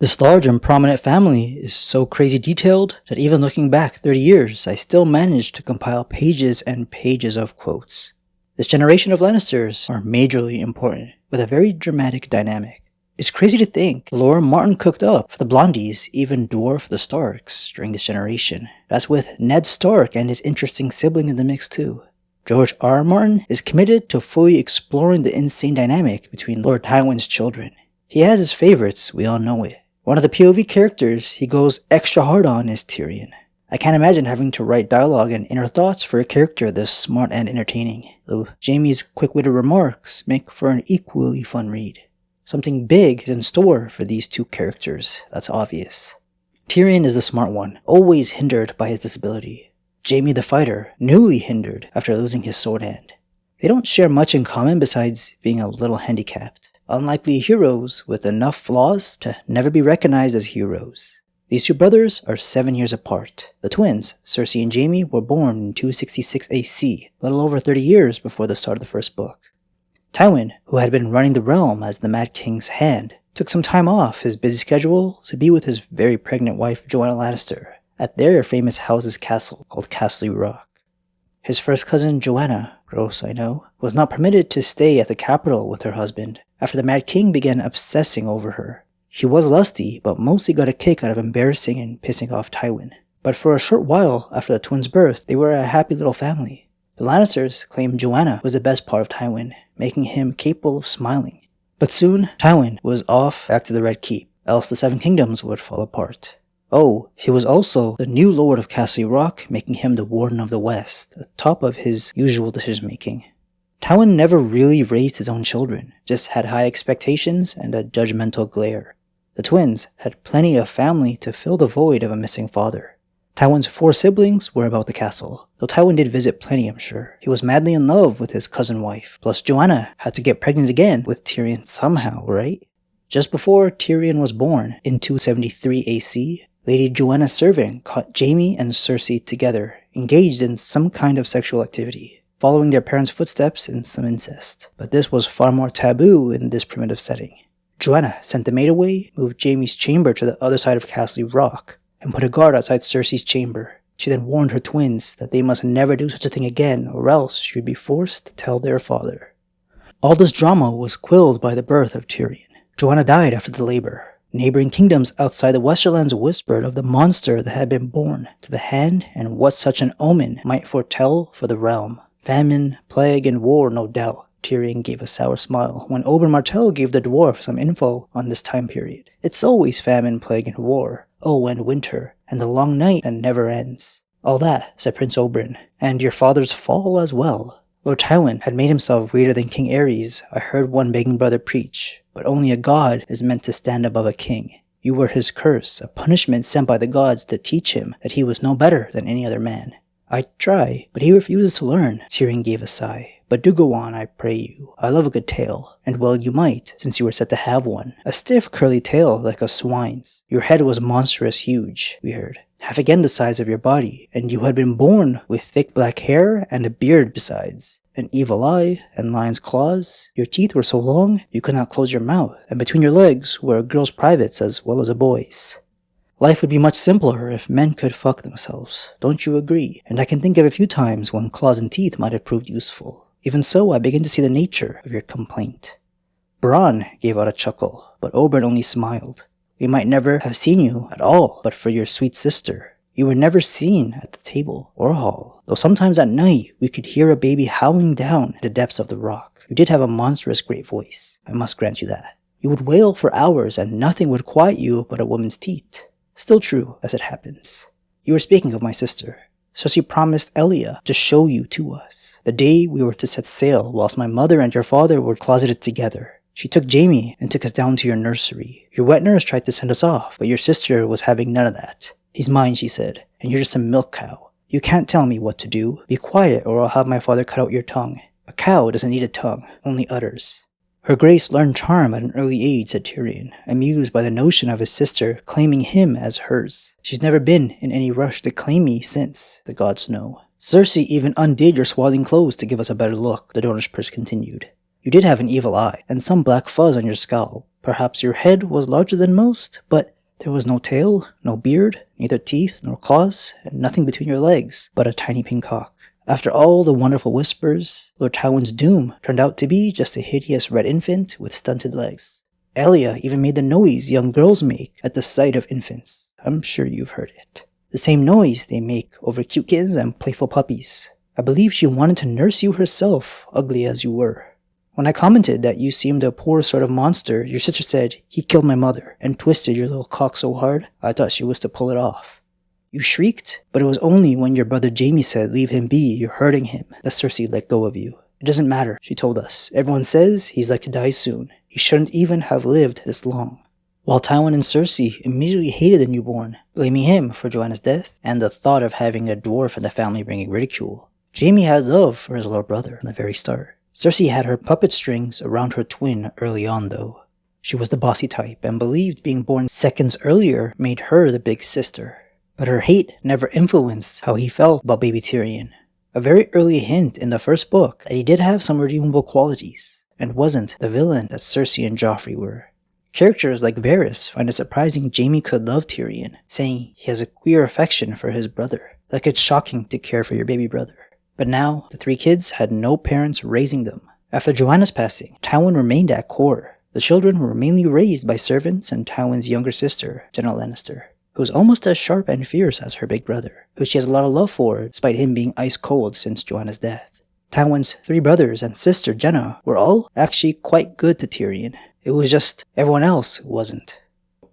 This large and prominent family is so crazy detailed that even looking back 30 years, I still managed to compile pages and pages of quotes. This generation of Lannisters are majorly important, with a very dramatic dynamic. It's crazy to think the lore Martin cooked up for the Blondies even dwarf the Starks during this generation. That's with Ned Stark and his interesting sibling in the mix too. George R. Martin is committed to fully exploring the insane dynamic between Lord Tywin's children. He has his favorites, we all know it. One of the POV characters he goes extra hard on is Tyrion. I can't imagine having to write dialogue and inner thoughts for a character this smart and entertaining, though Jaime's quick-witted remarks make for an equally fun read. Something big is in store for these two characters, that's obvious. Tyrion is the smart one, always hindered by his disability. Jaime the fighter, newly hindered after losing his sword hand. They don't share much in common besides being a little handicapped. Unlikely heroes with enough flaws to never be recognized as heroes. These two brothers are 7 years apart. The twins, Cersei and Jaime, were born in 266 AC, a little over 30 years before the start of the first book. Tywin, who had been running the realm as the Mad King's hand, took some time off his busy schedule to be with his very pregnant wife Joanna Lannister at their famous house's castle called Casterly Rock. His first cousin Joanna, gross I know, was not permitted to stay at the capital with her husband after the Mad King began obsessing over her. He was lusty, but mostly got a kick out of embarrassing and pissing off Tywin. But for a short while after the twins' birth, they were a happy little family. The Lannisters claimed Joanna was the best part of Tywin, making him capable of smiling. But soon, Tywin was off back to the Red Keep, else the Seven Kingdoms would fall apart. Oh, he was also the new Lord of Casterly Rock, making him the Warden of the West, the top of his usual decision-making. Tywin never really raised his own children, just had high expectations and a judgmental glare. The twins had plenty of family to fill the void of a missing father. Tywin's 4 siblings were about the castle, though Tywin did visit plenty, I'm sure. He was madly in love with his cousin wife, plus Joanna had to get pregnant again with Tyrion somehow, right? Just before Tyrion was born, in 273 AC, Lady Joanna's servant caught Jaime and Cersei together, engaged in some kind of sexual activity, following their parents' footsteps in some incest. But this was far more taboo in this primitive setting. Joanna sent the maid away, moved Jaime's chamber to the other side of Casterly Rock, and put a guard outside Cersei's chamber. She then warned her twins that they must never do such a thing again, or else she would be forced to tell their father. All this drama was quelled by the birth of Tyrion. Joanna died after the labor. Neighboring kingdoms outside the westerlands whispered of the monster that had been born to the hand and what such an omen might foretell for the realm. Famine, plague, and war, no doubt. Tyrion gave a sour smile when Oberyn Martell gave the dwarf some info on this time period. It's always famine, plague, and war. Oh, and winter, and the long night that never ends. All that, said Prince Oberyn, and your father's fall as well. Lord Tywin had made himself greater than King Aerys, I heard one begging brother preach, but only a god is meant to stand above a king. You were his curse, a punishment sent by the gods to teach him that he was no better than any other man. I try, but he refuses to learn, Tyrion gave a sigh. But do go on, I pray you. I love a good tale, and well you might, since you were set to have one. A stiff, curly tail like a swine's. Your head was monstrous huge, we heard. Half again the size of your body, and you had been born with thick black hair and a beard besides. An evil eye and lion's claws. Your teeth were so long you could not close your mouth, and between your legs were a girl's privates as well as a boy's. Life would be much simpler if men could fuck themselves, don't you agree? And I can think of a few times when claws and teeth might have proved useful. Even so, I begin to see the nature of your complaint. Bronn gave out a chuckle, but Oberyn only smiled. We might never have seen you at all but for your sweet sister. You were never seen at the table or hall, though sometimes at night we could hear a baby howling down in the depths of the rock. You did have a monstrous great voice, I must grant you that. You would wail for hours and nothing would quiet you but a woman's teat. Still true, as it happens. You were speaking of my sister. Cersei promised Elia to show you to us, the day we were to set sail whilst my mother and your father were closeted together. She took Jaime and took us down to your nursery. Your wet nurse tried to send us off, but your sister was having none of that. He's mine, she said, and you're just a milk cow. You can't tell me what to do. Be quiet or I'll have my father cut out your tongue. A cow doesn't need a tongue, only udders. Her grace learned charm at an early age, said Tyrion, amused by the notion of his sister claiming him as hers. She's never been in any rush to claim me since, the gods know. Cersei even undid your swaddling clothes to give us a better look, the Dornish prince continued. You did have an evil eye, and some black fuzz on your scalp, Perhaps your head was larger than most, but there was no tail, no beard, neither teeth nor claws, and nothing between your legs but a tiny pink cock. After all the wonderful whispers, Lord Tywin's doom turned out to be just a hideous red infant with stunted legs. Elia even made the noise young girls make at the sight of infants. I'm sure you've heard it. The same noise they make over cute kittens and playful puppies. I believe she wanted to nurse you herself, ugly as you were. When I commented that you seemed a poor sort of monster, your sister said, "He killed my mother," and twisted your little cock so hard, I thought she was to pull it off. You shrieked, but it was only when your brother Jaime said, "Leave him be, you're hurting him," that Cersei let go of you. It doesn't matter, she told us. Everyone says he's like to die soon. He shouldn't even have lived this long. While Tywin and Cersei immediately hated the newborn, blaming him for Joanna's death and the thought of having a dwarf in the family bringing ridicule, Jaime had love for his little brother from the very start. Cersei had her puppet strings around her twin early on though. She was the bossy type and believed being born seconds earlier made her the big sister. But her hate never influenced how he felt about baby Tyrion. A very early hint in the first book that he did have some redeemable qualities, and wasn't the villain that Cersei and Joffrey were. Characters like Varys find it surprising Jaime could love Tyrion, saying he has a queer affection for his brother, like it's shocking to care for your baby brother. But now, the three kids had no parents raising them. After Joanna's passing, Tywin remained at court. The children were mainly raised by servants and Tywin's younger sister, Jenna Lannister, who was almost as sharp and fierce as her big brother, who she has a lot of love for despite him being ice cold since Joanna's death. Tywin's three brothers and sister Jenna were all actually quite good to Tyrion. It was just everyone else who wasn't.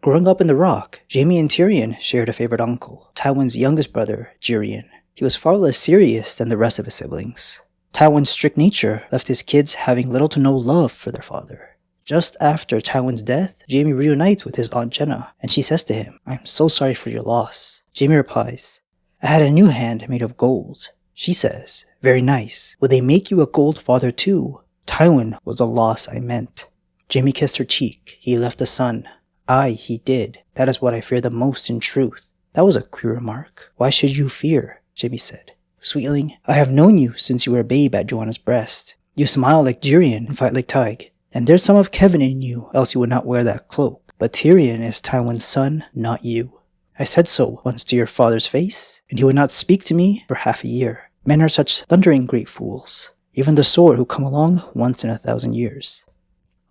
Growing up in the Rock, Jaime and Tyrion shared a favorite uncle, Tywin's youngest brother, Tyrion. He was far less serious than the rest of his siblings. Tywin's strict nature left his kids having little to no love for their father. Just after Tywin's death, Jaime reunites with his Aunt Jenna, and she says to him, "I'm so sorry for your loss." Jaime replies, "I had a new hand made of gold." She says, "Very nice. Would they make you a gold father too?" "Tywin was the loss I meant." Jaime kissed her cheek. "He left a son." "Aye, he did. That is what I fear the most in truth." "That was a queer remark. Why should you fear?" Jaime said. "Sweetling, I have known you since you were a babe at Joanna's breast. You smile like Tyrion and fight like Tig. And there's some of Kevin in you, else you would not wear that cloak. But Tyrion is Tywin's son, not you. I said so once to your father's face, and he would not speak to me for half a year. Men are such thundering great fools. Even the sword who come along once in 1,000 years.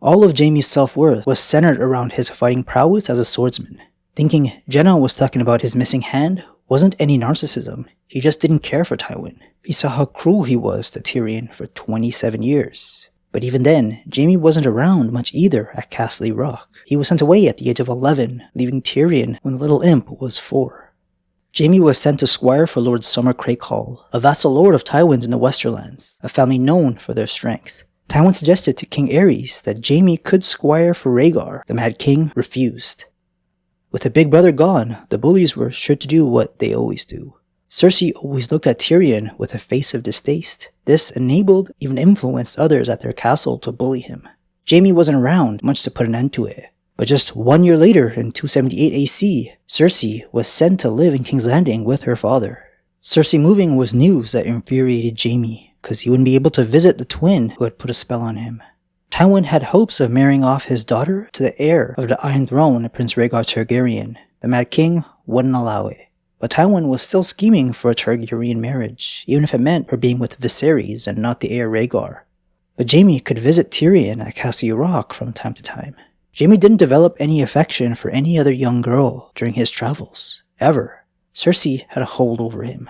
All of Jaime's self-worth was centered around his fighting prowess as a swordsman. Thinking Jenna was talking about his missing hand wasn't any narcissism. He just didn't care for Tywin. He saw how cruel he was to Tyrion for 27 years. But even then, Jaime wasn't around much either at Casterly Rock. He was sent away at the age of 11, leaving Tyrion when the little imp was 4. Jaime was sent to squire for Lord Summer Crakehall, a vassal lord of Tywins in the Westerlands, a family known for their strength. Tywin suggested to King Aerys that Jaime could squire for Rhaegar. The Mad King refused. With a big brother gone, the bullies were sure to do what they always do. Cersei always looked at Tyrion with a face of distaste. This enabled, even influenced others at their castle to bully him. Jaime wasn't around much to put an end to it. But just 1 year later, in 278 AC, Cersei was sent to live in King's Landing with her father. Cersei moving was news that infuriated Jaime, because he wouldn't be able to visit the twin who had put a spell on him. Tywin had hopes of marrying off his daughter to the heir of the Iron Throne, Prince Rhaegar Targaryen. The Mad King wouldn't allow it. But Tywin was still scheming for a Targaryen marriage, even if it meant her being with Viserys and not the heir Rhaegar. But Jaime could visit Tyrion at Casterly Rock from time to time. Jaime didn't develop any affection for any other young girl during his travels, ever. Cersei had a hold over him.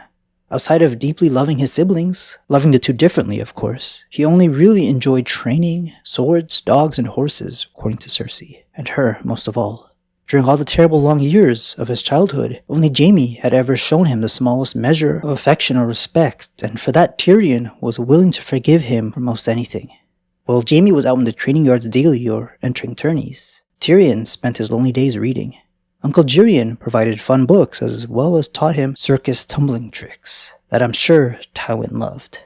Outside of deeply loving his siblings, loving the two differently of course, he only really enjoyed training, swords, dogs, and horses, according to Cersei, and her most of all. During all the terrible long years of his childhood, only Jaime had ever shown him the smallest measure of affection or respect, and for that Tyrion was willing to forgive him for most anything. While Jaime was out in the training yards daily or entering tourneys, Tyrion spent his lonely days reading. Uncle Tyrion provided fun books as well as taught him circus tumbling tricks that I'm sure Tywin loved.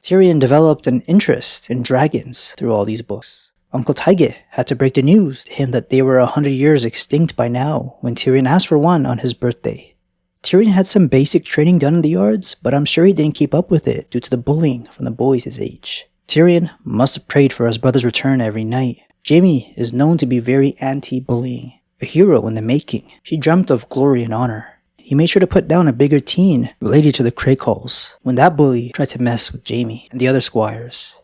Tyrion developed an interest in dragons through all these books. Uncle Tygett had to break the news to him that they were 100 years extinct by now when Tyrion asked for one on his birthday. Tyrion had some basic training done in the yards, but I'm sure he didn't keep up with it due to the bullying from the boys his age. Tyrion must have prayed for his brother's return every night. Jaime is known to be very anti-bullying, a hero in the making. He dreamt of glory and honor. He made sure to put down a bigger teen related to the Craycalls when that bully tried to mess with Jaime and the other squires.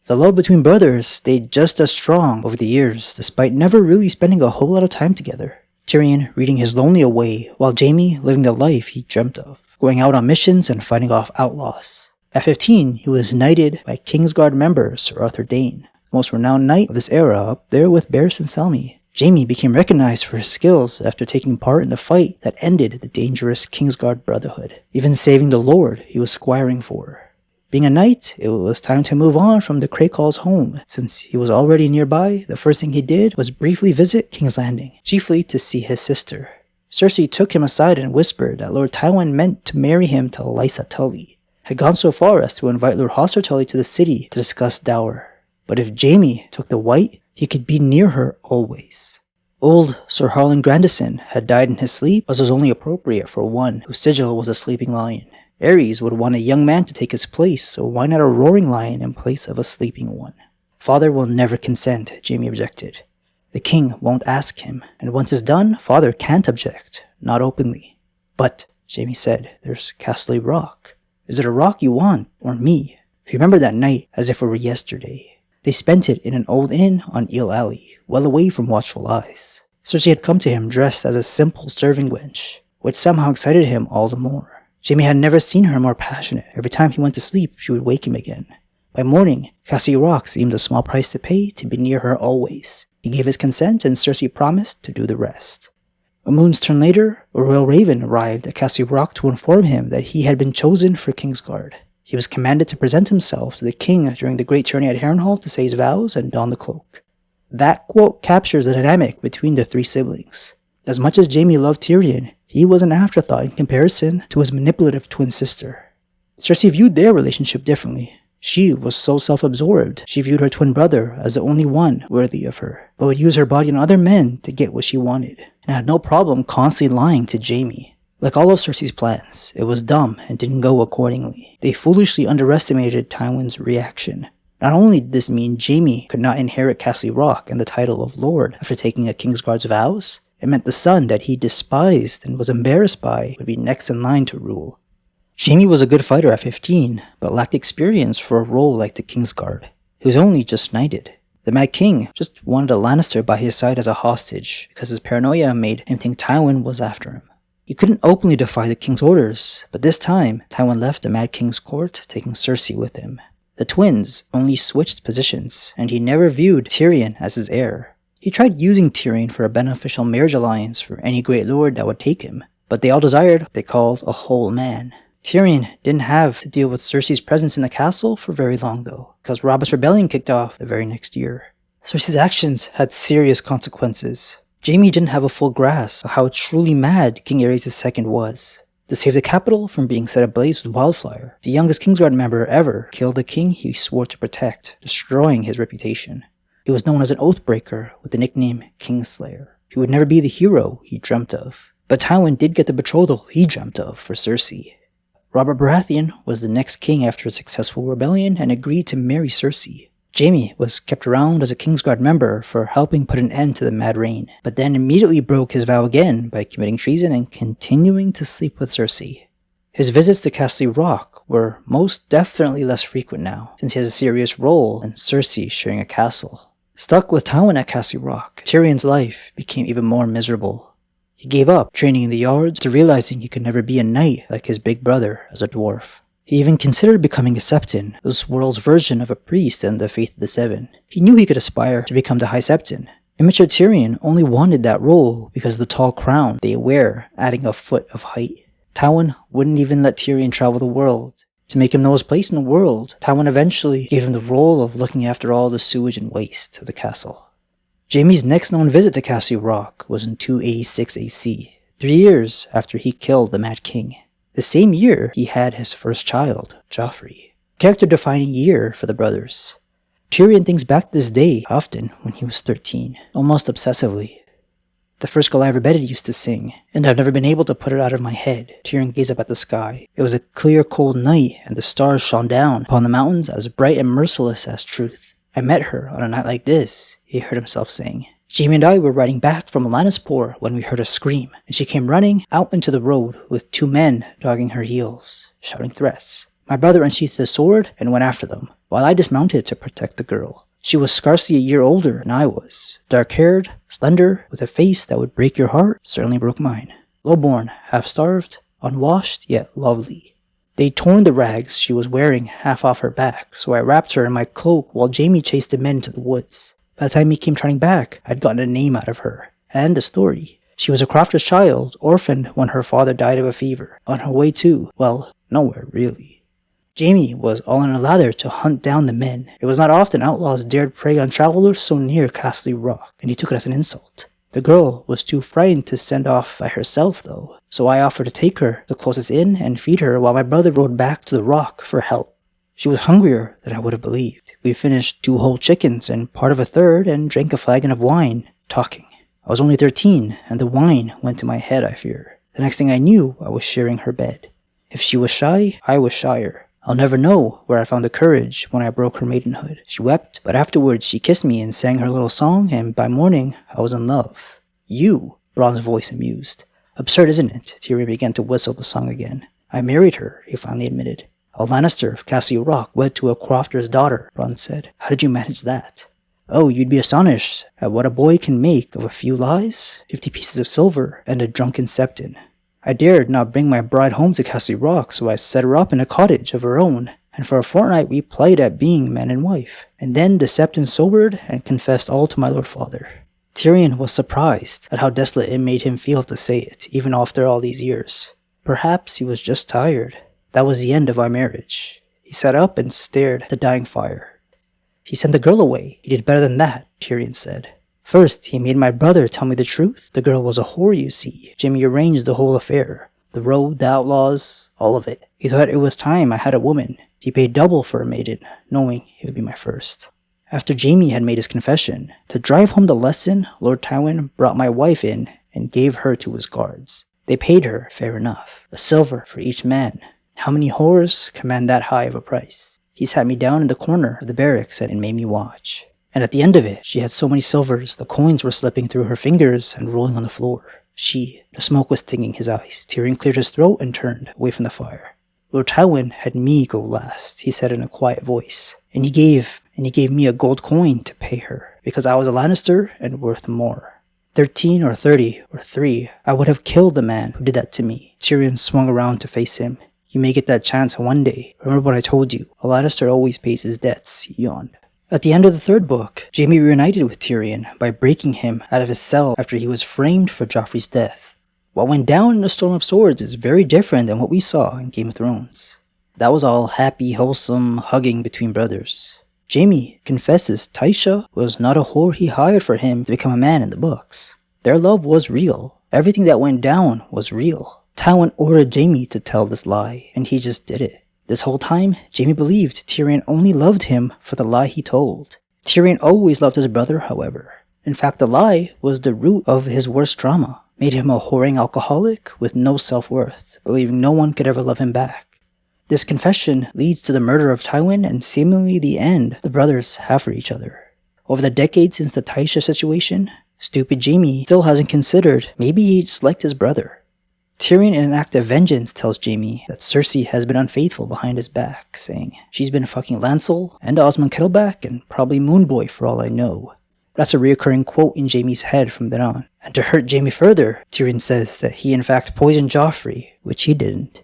The love between brothers stayed just as strong over the years, despite never really spending a whole lot of time together. Tyrion reading his lonely away, while Jaime living the life he dreamt of, going out on missions and fighting off outlaws. At 15, he was knighted by Kingsguard member Sir Arthur Dayne, the most renowned knight of this era, up there with Barris and Selmy. Jaime became recognized for his skills after taking part in the fight that ended the dangerous Kingsguard Brotherhood, even saving the lord he was squiring for. Being a knight, it was time to move on from the Craycalls' home. Since he was already nearby, the first thing he did was briefly visit King's Landing, chiefly to see his sister. Cersei took him aside and whispered that Lord Tywin meant to marry him to Lysa Tully, had gone so far as to invite Lord Hoster Tully to the city to discuss dower. But if Jaime took the white, he could be near her always. Old Sir Harlan Grandison had died in his sleep, as was only appropriate for one whose sigil was a sleeping lion. Aerys would want a young man to take his place, so why not a roaring lion in place of a sleeping one? Father will never consent, Jaime objected. The king won't ask him, and once it's done, father can't object, not openly. But, Jaime said, there's Casterly Rock. Is it a rock you want, or me? He remembered that night as if it were yesterday. They spent it in an old inn on Eel Alley, well away from watchful eyes. Cersei had come to him dressed as a simple serving wench, which somehow excited him all the more. Jaime had never seen her more passionate. Every time he went to sleep, she would wake him again. By morning, Casterly Rock seemed a small price to pay to be near her always. He gave his consent, and Cersei promised to do the rest. A moon's turn later, a royal raven arrived at Casterly Rock to inform him that he had been chosen for Kingsguard. He was commanded to present himself to the king during the great tourney at Harrenhal to say his vows and don the cloak. That quote captures the dynamic between the three siblings. As much as Jaime loved Tyrion, he was an afterthought in comparison to his manipulative twin sister. Cersei viewed their relationship differently. She was so self-absorbed, she viewed her twin brother as the only one worthy of her, but would use her body on other men to get what she wanted, and had no problem constantly lying to Jaime. Like all of Cersei's plans, it was dumb and didn't go accordingly. They foolishly underestimated Tywin's reaction. Not only did this mean Jaime could not inherit Casterly Rock and the title of Lord after taking a Kingsguard's vows, it meant the son that he despised and was embarrassed by would be next in line to rule. Jaime was a good fighter at 15, but lacked experience for a role like the Kingsguard. He was only just knighted. The Mad King just wanted a Lannister by his side as a hostage, because his paranoia made him think Tywin was after him. He couldn't openly defy the king's orders, but this time, Tywin left the Mad King's court, taking Cersei with him. The twins only switched positions, and he never viewed Tyrion as his heir. He tried using Tyrion for a beneficial marriage alliance for any great lord that would take him, but they all desired what they called a whole man. Tyrion didn't have to deal with Cersei's presence in the castle for very long though, because Robert's rebellion kicked off the very next year. Cersei's actions had serious consequences. Jaime didn't have a full grasp of how truly mad King Aerys II was. To save the capital from being set ablaze with wildfire, the youngest Kingsguard member ever killed the king he swore to protect, destroying his reputation. He was known as an oathbreaker with the nickname Kingslayer. He would never be the hero he dreamt of. But Tywin did get the betrothal he dreamt of for Cersei. Robert Baratheon was the next king after a successful rebellion and agreed to marry Cersei. Jaime was kept around as a Kingsguard member for helping put an end to the Mad Reign, but then immediately broke his vow again by committing treason and continuing to sleep with Cersei. His visits to Casterly Rock were most definitely less frequent now, since he has a serious role in Cersei sharing a castle. Stuck with Tywin at Casterly Rock, Tyrion's life became even more miserable. He gave up training in the yards to realizing he could never be a knight like his big brother as a dwarf. He even considered becoming a Septon, this world's version of a priest in the Faith of the Seven. He knew he could aspire to become the High Septon. Immature Tyrion only wanted that role because of the tall crown they wear, adding a foot of height. Tywin wouldn't even let Tyrion travel the world. To make him know his place in the world, Tywin eventually gave him the role of looking after all the sewage and waste of the castle. Jaime's next known visit to Casterly Rock was in 286 AC, 3 years after he killed the Mad King. The same year, he had his first child, Joffrey. Character-defining year for the brothers. Tyrion thinks back to this day often when he was 13, almost obsessively. The first girl I ever bedded used to sing, and I've never been able to put it out of my head. Tyrion gazed up at the sky. It was a clear, cold night, and the stars shone down upon the mountains as bright and merciless as truth. I met her on a night like this, he heard himself saying. Jaime and I were riding back from Lannisport when we heard a scream, and she came running out into the road with 2 men dogging her heels, shouting threats. My brother unsheathed his sword and went after them, while I dismounted to protect the girl. She was scarcely a year older than I was, dark-haired, slender, with a face that would break your heart, certainly broke mine. Low-born, half-starved, unwashed, yet lovely. They'd torn the rags she was wearing half off her back, so I wrapped her in my cloak while Jaime chased the men to the woods. By the time he came trotting back, I'd gotten a name out of her, and a story. She was a crofter's child, orphaned when her father died of a fever, on her way to, well, nowhere really. Jaime was all in a lather to hunt down the men. It was not often outlaws dared prey on travelers so near Casterly Rock, and he took it as an insult. The girl was too frightened to send off by herself, though, so I offered to take her to the closest inn and feed her while my brother rode back to the rock for help. She was hungrier than I would have believed. We finished 2 whole chickens and part of a third and drank a flagon of wine, talking. I was only 13, and the wine went to my head, I fear. The next thing I knew, I was sharing her bed. If she was shy, I was shyer. I'll never know where I found the courage when I broke her maidenhood. She wept, but afterwards she kissed me and sang her little song, and by morning I was in love. You, Bronn's voice amused. Absurd, isn't it? Tyrion began to whistle the song again. I married her, he finally admitted. A Lannister of Casterly Rock wed to a crofter's daughter, Bronn said. How did you manage that? Oh, you'd be astonished at what a boy can make of a few lies, 50 pieces of silver, and a drunken septon. I dared not bring my bride home to Casterly Rock, so I set her up in a cottage of her own, and for a fortnight we played at being man and wife. And then the septon sobered and confessed all to my lord father. Tyrion was surprised at how desolate it made him feel to say it, even after all these years. Perhaps he was just tired. That was the end of our marriage. He sat up and stared at the dying fire. He sent the girl away. He did better than that, Tyrion said. First, he made my brother tell me the truth. The girl was a whore, you see. Jaime arranged the whole affair. The road, the outlaws, all of it. He thought it was time I had a woman. He paid double for a maiden, knowing it would be my first. After Jaime had made his confession, to drive home the lesson, Lord Tywin brought my wife in and gave her to his guards. They paid her, fair enough, a silver for each man. How many whores command that high of a price? He sat me down in the corner of the barracks and made me watch. And at the end of it, she had so many silvers, the coins were slipping through her fingers and rolling on the floor. The smoke was stinging his eyes. Tyrion cleared his throat and turned away from the fire. Lord Tywin had me go last, he said in a quiet voice. And he gave me a gold coin to pay her, because I was a Lannister and worth more. 13 or 30 or 3, I would have killed the man who did that to me. Tyrion swung around to face him. You may get that chance one day. Remember what I told you. A Lannister always pays his debts, he yawned. At the end of the 3rd book, Jaime reunited with Tyrion by breaking him out of his cell after he was framed for Joffrey's death. What went down in the Storm of Swords is very different than what we saw in Game of Thrones. That was all happy, wholesome hugging between brothers. Jaime confesses Tysha was not a whore he hired for him to become a man in the books. Their love was real. Everything that went down was real. Tywin ordered Jaime to tell this lie, and he just did it. This whole time, Jaime believed Tyrion only loved him for the lie he told. Tyrion always loved his brother, however. In fact, the lie was the root of his worst trauma, made him a whoring alcoholic with no self-worth, believing no one could ever love him back. This confession leads to the murder of Tywin and seemingly the end the brothers have for each other. Over the decades since the Tysha situation, stupid Jaime still hasn't considered maybe he just liked his brother. Tyrion, in an act of vengeance, tells Jaime that Cersei has been unfaithful behind his back, saying she's been fucking Lancel and Osmond Kettleback and probably Moonboy for all I know. That's a reoccurring quote in Jaime's head from then on. And to hurt Jaime further, Tyrion says that he in fact poisoned Joffrey, which he didn't.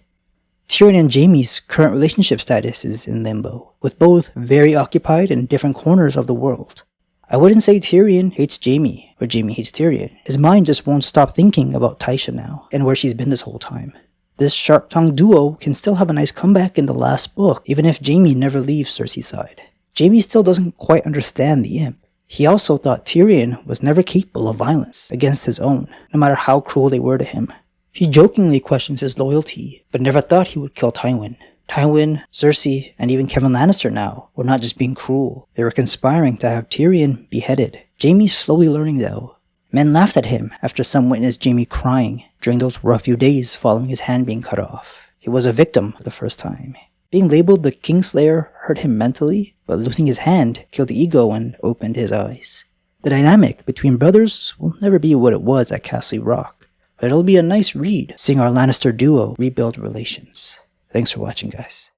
Tyrion and Jaime's current relationship status is in limbo, with both very occupied in different corners of the world. I wouldn't say Tyrion hates Jaime, or Jaime hates Tyrion. His mind just won't stop thinking about Tysha now, and where she's been this whole time. This sharp-tongued duo can still have a nice comeback in the last book, even if Jaime never leaves Cersei's side. Jaime still doesn't quite understand the imp. He also thought Tyrion was never capable of violence against his own, no matter how cruel they were to him. He jokingly questions his loyalty, but never thought he would kill Tywin. Tywin, Cersei, and even Kevin Lannister now were not just being cruel. They were conspiring to have Tyrion beheaded. Jaime's slowly learning though. Men laughed at him after some witnessed Jaime crying during those rough few days following his hand being cut off. He was a victim for the first time. Being labeled the Kingslayer hurt him mentally, but losing his hand killed the ego and opened his eyes. The dynamic between brothers will never be what it was at Castle Rock, but it'll be a nice read seeing our Lannister duo rebuild relations. Thanks for watching, guys.